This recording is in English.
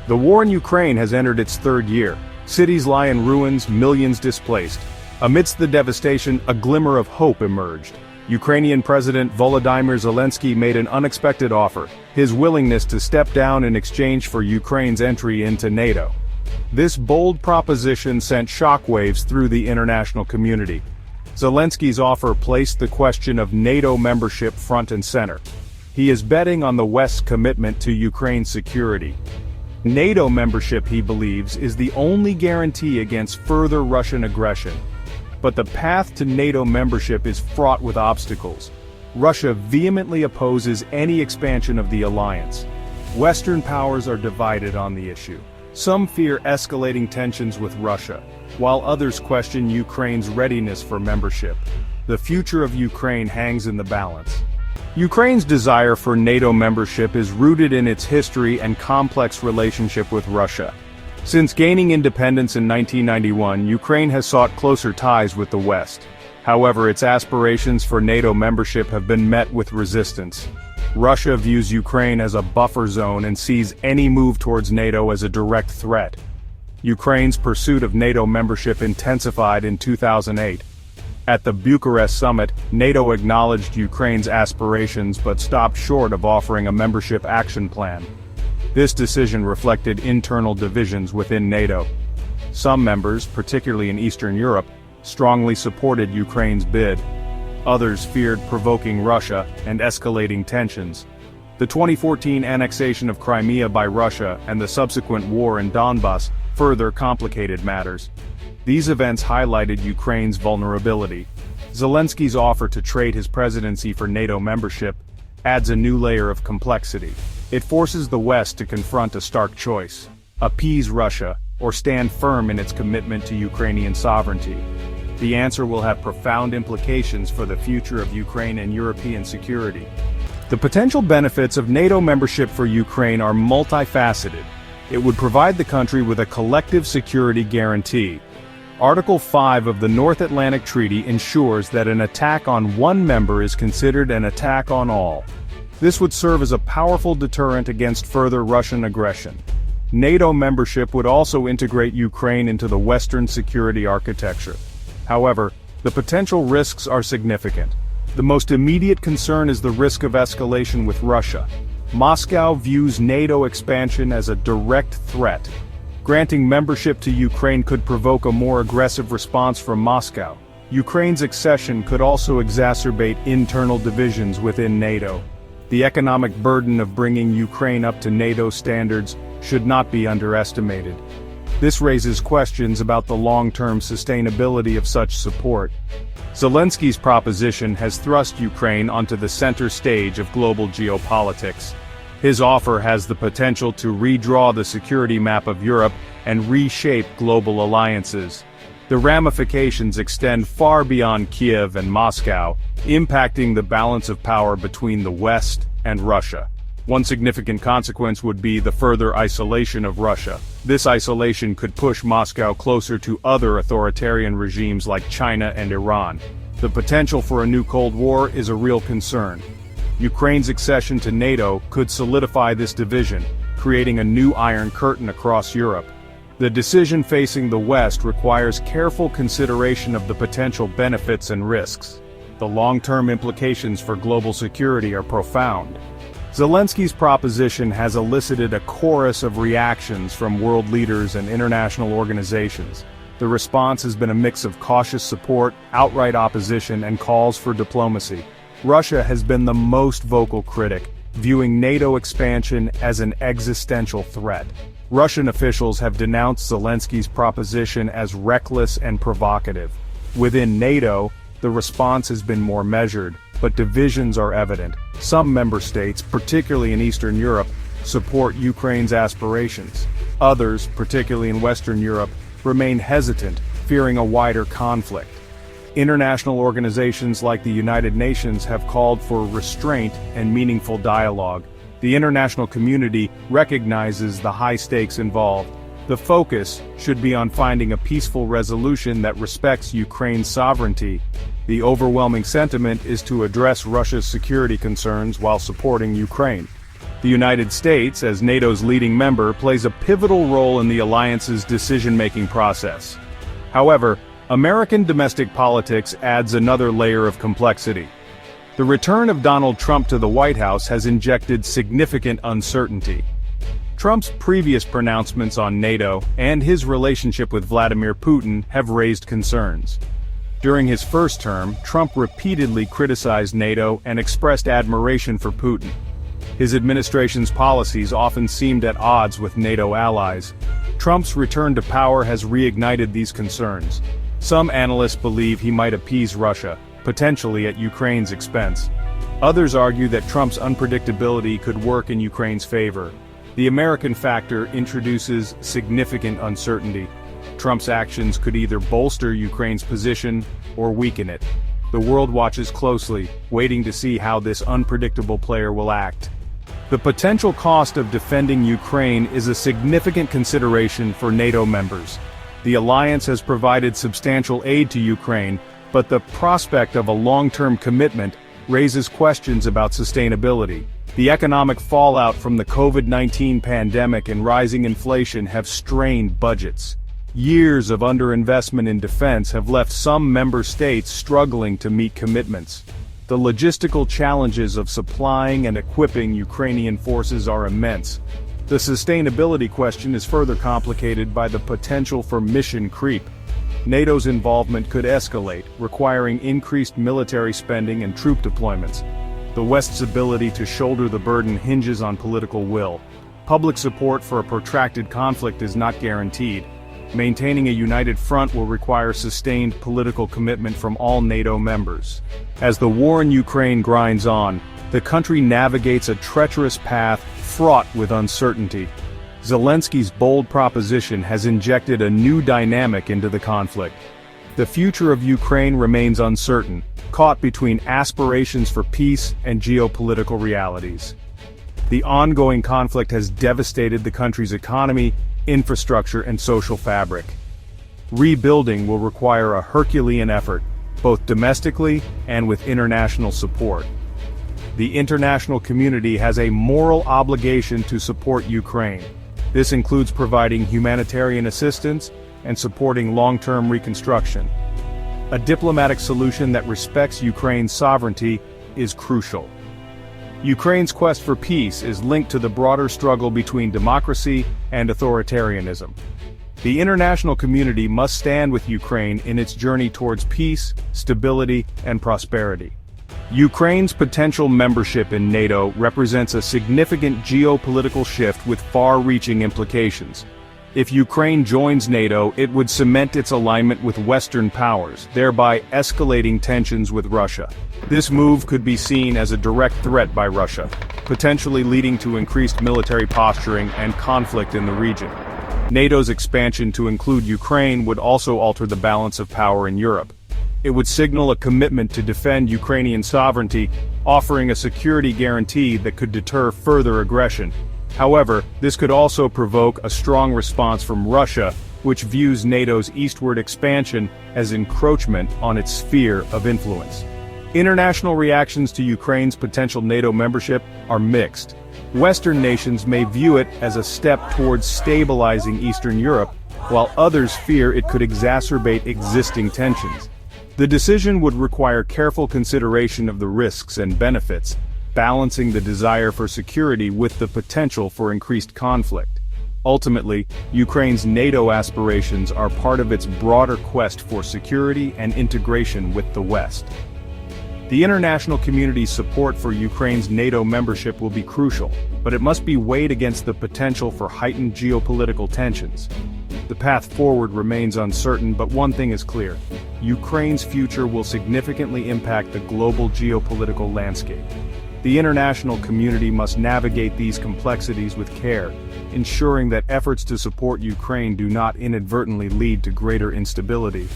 The war in Ukraine has entered its third year. Cities lie in ruins, millions displaced. Amidst the devastation, a glimmer of hope emerged. Ukrainian President Volodymyr Zelensky made an unexpected offer, his willingness to step down in exchange for Ukraine's entry into NATO. This bold proposition sent shockwaves through the international community. Zelensky's offer placed the question of NATO membership front and center. He is betting on the West's commitment to Ukraine's security. NATO membership, he believes, is the only guarantee against further Russian aggression. But the path to NATO membership is fraught with obstacles. Russia vehemently opposes any expansion of the alliance. Western powers are divided on the issue. Some fear escalating tensions with Russia, while others question Ukraine's readiness for membership. The future of Ukraine hangs in the balance. Ukraine's desire for NATO membership is rooted in its history and complex relationship with Russia. Since gaining independence in 1991, Ukraine has sought closer ties with the West. However, its aspirations for NATO membership have been met with resistance. Russia views Ukraine as a buffer zone and sees any move towards NATO as a direct threat. Ukraine's pursuit of NATO membership intensified in 2008. At the Bucharest summit, NATO acknowledged Ukraine's aspirations but stopped short of offering a membership action plan. This decision reflected internal divisions within NATO. Some members, particularly in Eastern Europe, strongly supported Ukraine's bid. Others feared provoking Russia and escalating tensions. The 2014 annexation of Crimea by Russia and the subsequent war in Donbas further complicated matters. These events highlighted Ukraine's vulnerability. Zelensky's offer to trade his presidency for NATO membership adds a new layer of complexity. It forces the West to confront a stark choice: appease Russia or stand firm in its commitment to Ukrainian sovereignty. The answer will have profound implications for the future of Ukraine and European security. The potential benefits of NATO membership for Ukraine are multifaceted. It would provide the country with a collective security guarantee. Article 5 of the North Atlantic Treaty ensures that an attack on one member is considered an attack on all. This would serve as a powerful deterrent against further Russian aggression. NATO membership would also integrate Ukraine into the Western security architecture. However, the potential risks are significant. The most immediate concern is the risk of escalation with Russia. Moscow views NATO expansion as a direct threat. Granting membership to Ukraine could provoke a more aggressive response from Moscow. Ukraine's accession could also exacerbate internal divisions within NATO. The economic burden of bringing Ukraine up to NATO standards should not be underestimated. This raises questions about the long-term sustainability of such support. Zelensky's proposition has thrust Ukraine onto the center stage of global geopolitics. His offer has the potential to redraw the security map of Europe and reshape global alliances. The ramifications extend far beyond Kiev and Moscow, impacting the balance of power between the West and Russia. One significant consequence would be the further isolation of Russia. This isolation could push Moscow closer to other authoritarian regimes like China and Iran. The potential for a new Cold War is a real concern. Ukraine's accession to NATO could solidify this division, creating a new Iron Curtain across Europe. The decision facing the West requires careful consideration of the potential benefits and risks. The long-term implications for global security are profound. Zelensky's proposition has elicited a chorus of reactions from world leaders and international organizations. The response has been a mix of cautious support, outright opposition, and calls for diplomacy. Russia has been the most vocal critic, viewing NATO expansion as an existential threat. Russian officials have denounced Zelensky's proposition as reckless and provocative. Within NATO, the response has been more measured, but divisions are evident. Some member states, particularly in Eastern Europe, support Ukraine's aspirations. Others, particularly in Western Europe, remain hesitant, fearing a wider conflict. International organizations like the United Nations have called for restraint and meaningful dialogue. The international community recognizes the high stakes involved. The focus should be on finding a peaceful resolution that respects Ukraine's sovereignty. The overwhelming sentiment is to address Russia's security concerns while supporting Ukraine. The United States, as NATO's leading member, plays a pivotal role in the alliance's decision-making process. However, American domestic politics adds another layer of complexity. The return of Donald Trump to the White House has injected significant uncertainty. Trump's previous pronouncements on NATO and his relationship with Vladimir Putin have raised concerns. During his first term, Trump repeatedly criticized NATO and expressed admiration for Putin. His administration's policies often seemed at odds with NATO allies. Trump's return to power has reignited these concerns. Some analysts believe he might appease Russia, potentially at Ukraine's expense. Others argue that Trump's unpredictability could work in Ukraine's favor. The American factor introduces significant uncertainty. Trump's actions could either bolster Ukraine's position or weaken it. The world watches closely, waiting to see how this unpredictable player will act. The potential cost of defending Ukraine is a significant consideration for NATO members. The alliance has provided substantial aid to Ukraine, but the prospect of a long-term commitment raises questions about sustainability. The economic fallout from the COVID-19 pandemic and rising inflation have strained budgets. Years of underinvestment in defense have left some member states struggling to meet commitments. The logistical challenges of supplying and equipping Ukrainian forces are immense. The sustainability question is further complicated by the potential for mission creep. NATO's involvement could escalate, requiring increased military spending and troop deployments. The West's ability to shoulder the burden hinges on political will. Public support for a protracted conflict is not guaranteed. Maintaining a united front will require sustained political commitment from all NATO members. As the war in Ukraine grinds on, the country navigates a treacherous path fraught with uncertainty. Zelensky's bold proposition has injected a new dynamic into the conflict. The future of Ukraine remains uncertain, caught between aspirations for peace and geopolitical realities. The ongoing conflict has devastated the country's economy, infrastructure, and social fabric. Rebuilding will require a Herculean effort, both domestically and with international support. The international community has a moral obligation to support Ukraine. This includes providing humanitarian assistance and supporting long-term reconstruction. A diplomatic solution that respects Ukraine's sovereignty is crucial. Ukraine's quest for peace is linked to the broader struggle between democracy and authoritarianism. The international community must stand with Ukraine in its journey towards peace, stability, and prosperity. Ukraine's potential membership in NATO represents a significant geopolitical shift with far-reaching implications. If Ukraine joins NATO, it would cement its alignment with Western powers, thereby escalating tensions with Russia. This move could be seen as a direct threat by Russia, potentially leading to increased military posturing and conflict in the region. NATO's expansion to include Ukraine would also alter the balance of power in Europe. It would signal a commitment to defend Ukrainian sovereignty, offering a security guarantee that could deter further aggression. However, this could also provoke a strong response from Russia, which views NATO's eastward expansion as encroachment on its sphere of influence. International reactions to Ukraine's potential NATO membership are mixed. Western nations may view it as a step towards stabilizing Eastern Europe, while others fear it could exacerbate existing tensions. The decision would require careful consideration of the risks and benefits, balancing the desire for security with the potential for increased conflict. Ultimately, Ukraine's NATO aspirations are part of its broader quest for security and integration with the West. The international community's support for Ukraine's NATO membership will be crucial, but it must be weighed against the potential for heightened geopolitical tensions. The path forward remains uncertain, but one thing is clear: Ukraine's future will significantly impact the global geopolitical landscape. The international community must navigate these complexities with care, ensuring that efforts to support Ukraine do not inadvertently lead to greater instability.